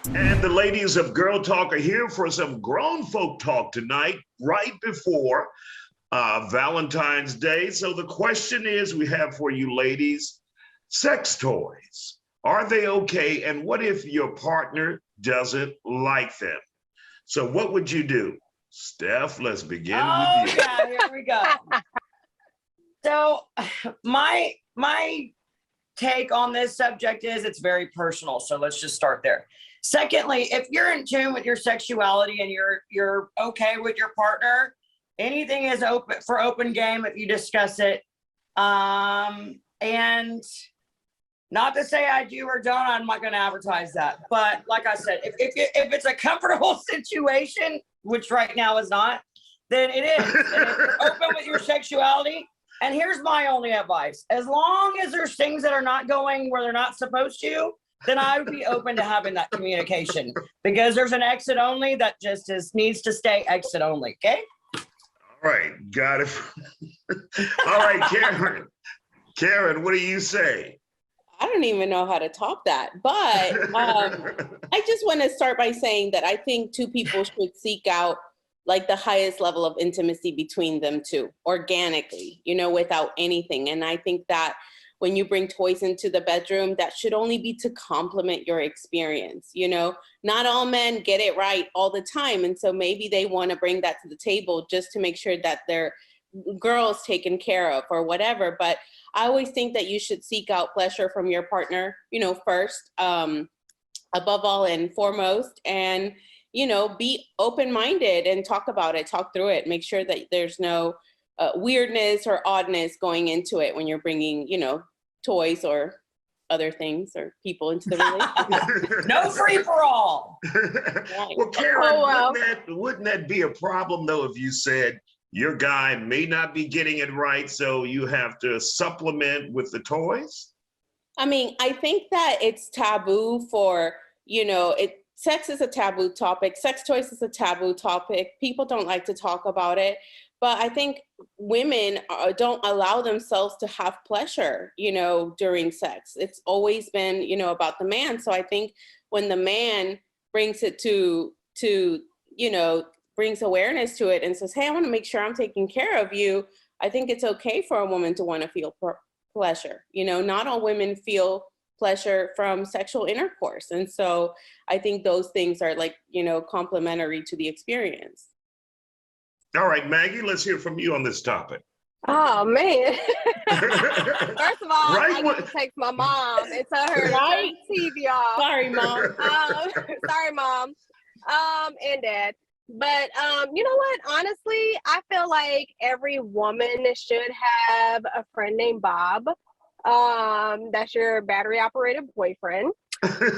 And the ladies of Girl Talk are here for some grown folk talk tonight, right before Valentine's Day. So the question is we have for you ladies, sex toys, are they okay? And what if your partner doesn't like them? So what would you do? Steph, let's begin with you. Yeah, here we go. So my take on this subject is it's very personal. So let's just start there. Secondly, if you're in tune with your sexuality and you're okay with your partner, anything is open game if you discuss it. And not to say I do or don't, I'm not going to advertise that. But like I said, if it's a comfortable situation, which right now is not, then it is. And if you're open with your sexuality, and here's my only advice: as long as there's things that are not going where they're not supposed to, then I would be open to having that communication, because there's an exit only that just needs to stay exit only. Okay. All right, got it. All right, Karen. Karen, what do you say? I don't even know how to top that, but I just want to start by saying that I think two people should seek out like the highest level of intimacy between them two, organically, without anything. And I think that when you bring toys into the bedroom, that should only be to complement your experience. Not all men get it right all the time. And so maybe they want to bring that to the table just to make sure that their girl's taken care of or whatever. But I always think that you should seek out pleasure from your partner, first, above all and foremost, and, be open-minded and talk about it, talk through it, make sure that there's no weirdness or oddness going into it when you're bringing, toys or other things or people into the relationship. No free for all. Well, Karen, wouldn't that be a problem though if you said your guy may not be getting it right, so you have to supplement with the toys? I mean, I think that it's taboo for, sex is a taboo topic. Sex toys is a taboo topic. People don't like to talk about it. But I think women don't allow themselves to have pleasure, during sex. It's always been, about the man. So I think when the man brings it to brings awareness to it and says, hey, I want to make sure I'm taking care of you, I think it's okay for a woman to want to feel pleasure. Not all women feel pleasure from sexual intercourse. And so I think those things are like, complementary to the experience. All right, Maggie, let's hear from you on this topic. Oh, man. First of all, I need to text my mom and tell her right? TV off. Sorry, Mom. Sorry, Mom. And Dad. But you know what? Honestly, I feel like every woman should have a friend named Bob. That's your battery operated boyfriend. Very good.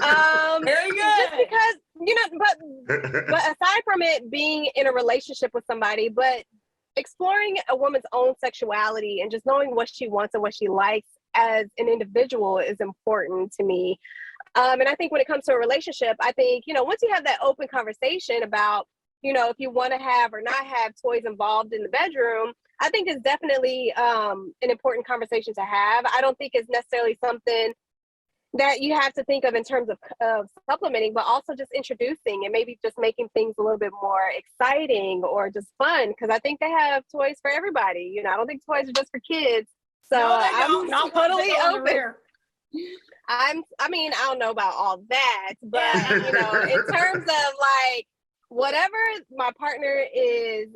Just because, but aside from it being in a relationship with somebody, but exploring a woman's own sexuality and just knowing what she wants and what she likes as an individual is important to me. And I think when it comes to a relationship, I think, once you have that open conversation about, if you want to have or not have toys involved in the bedroom, I think it's definitely an important conversation to have. I don't think it's necessarily something that you have to think of in terms of supplementing, but also just introducing and maybe just making things a little bit more exciting or just fun. Because I think they have toys for everybody. I don't think toys are just for kids. So no, I'm not totally open. I don't know about all that, but in terms of like whatever my partner is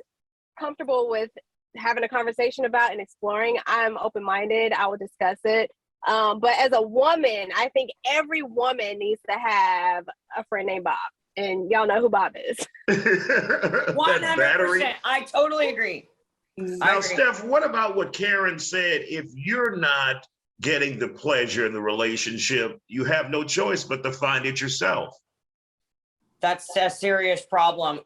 comfortable with having a conversation about and exploring, I'm open-minded. I will discuss it. But as a woman, I think every woman needs to have a friend named Bob. And y'all know who Bob is. 100%. I totally agree. Now, Steph, what about what Karen said? If you're not getting the pleasure in the relationship, you have no choice but to find it yourself. That's a serious problem.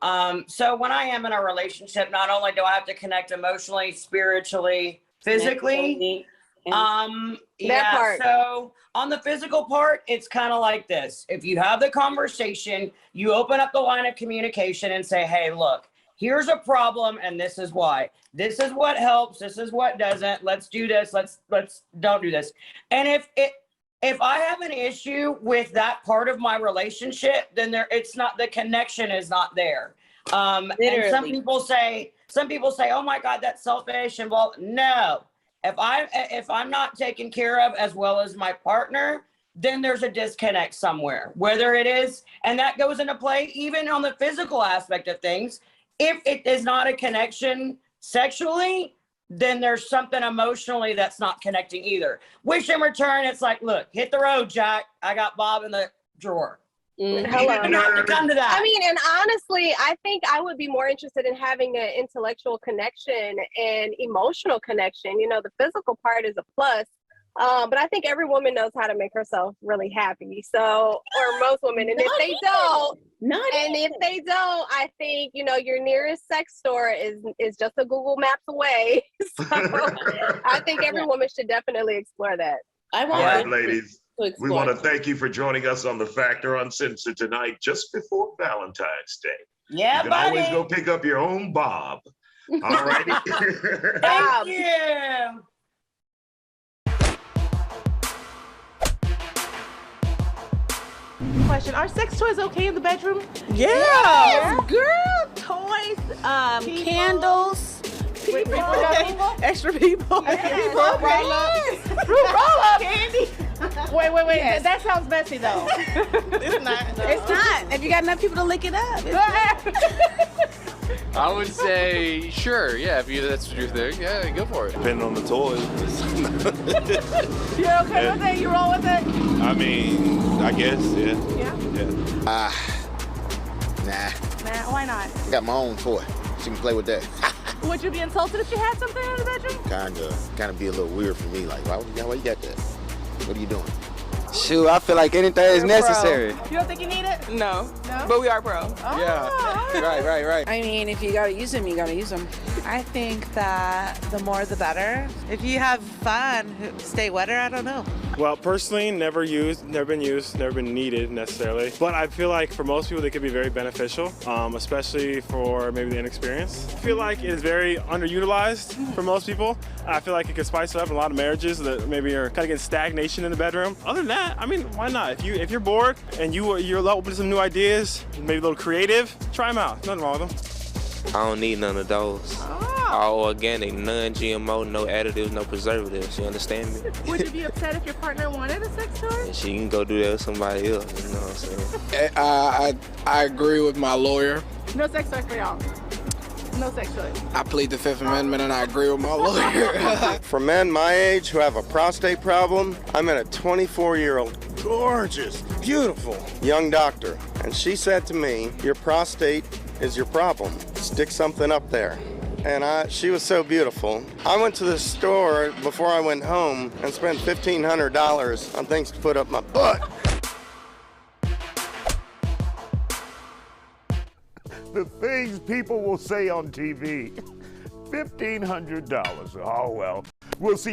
So when I am in a relationship, not only do I have to connect emotionally, spiritually, physically, that part. So on the physical part, it's kind of like this. If you have the conversation, you open up the line of communication and say, hey, look, here's a problem and this is why. This is what helps. This is what doesn't. Let's do this. Let's don't do this. And if if I have an issue with that part of my relationship, then it's not, the connection is not there. And some people say, oh my God, that's selfish. And well, no, if I'm not taken care of as well as my partner, then there's a disconnect somewhere, whether it is, and that goes into play even on the physical aspect of things. If it is not a connection sexually, then there's something emotionally that's not connecting either. Which in return, it's like, look, hit the road, Jack. I got Bob in the drawer. Hello. You have to come to that. I mean, and honestly, I think I would be more interested in having an intellectual connection and emotional connection. You know, the physical part is a plus. But I think every woman knows how to make herself really happy. So, or most women, and if they don't, I think, you know, your nearest sex store is just a Google Maps away. So I think every woman should definitely explore that. All right, ladies, we want to thank you for joining us on The Factor Uncensored tonight, just before Valentine's Day. Yeah, you can always go pick up your own Bob. All righty. Thank you. Question: are sex toys okay in the bedroom? Yeah, girl, toys, candles, people. extra people, Yes. fruit roll-up, Candy. Wait. Yes. That sounds messy though. It's not. It's not. If you got enough people to lick it up. I would say, sure, yeah, if that's what you're thinking, yeah, go for it. Depending on the toys. You're okay with it? You roll with it? I mean, I guess, yeah. Nah. Nah, why not? I got my own toy. She can play with that. Would you be insulted if you had something in the bedroom? Kinda be a little weird for me. Like, why you got that? What are you doing? Shoot, I feel like anything is necessary. You don't think you need it? No. No? But we are pro. Oh, Yeah. Right. I mean, if you gotta use them, you gotta use them. I think that the more the better. If you have fun, stay wetter, I don't know. Well, personally, never been needed necessarily. But I feel like for most people, they could be very beneficial, especially for maybe the inexperienced. I feel like it is very underutilized for most people. I feel like it could spice it up in a lot of marriages that maybe are kind of getting stagnation in the bedroom. Other than that, I mean, why not? If you're bored and you're open to some new ideas, maybe a little creative, try them out. Nothing wrong with them. I don't need none of those. All organic, non-GMO, no additives, no preservatives. You understand me? Would you be upset if your partner wanted a sex toy? And she can go do that with somebody else. You know what I'm saying? I agree with my lawyer. No sex toys for y'all. No sex toys. I plead the Fifth Amendment and I agree with my lawyer. For men my age who have a prostate problem, I met a 24-year-old gorgeous, beautiful young doctor. And she said to me, your prostate is your problem. Stick something up there. And she was so beautiful. I went to the store before I went home and spent $1,500 on things to put up my butt. The things people will say on TV. $1,500. Oh, well. We'll see.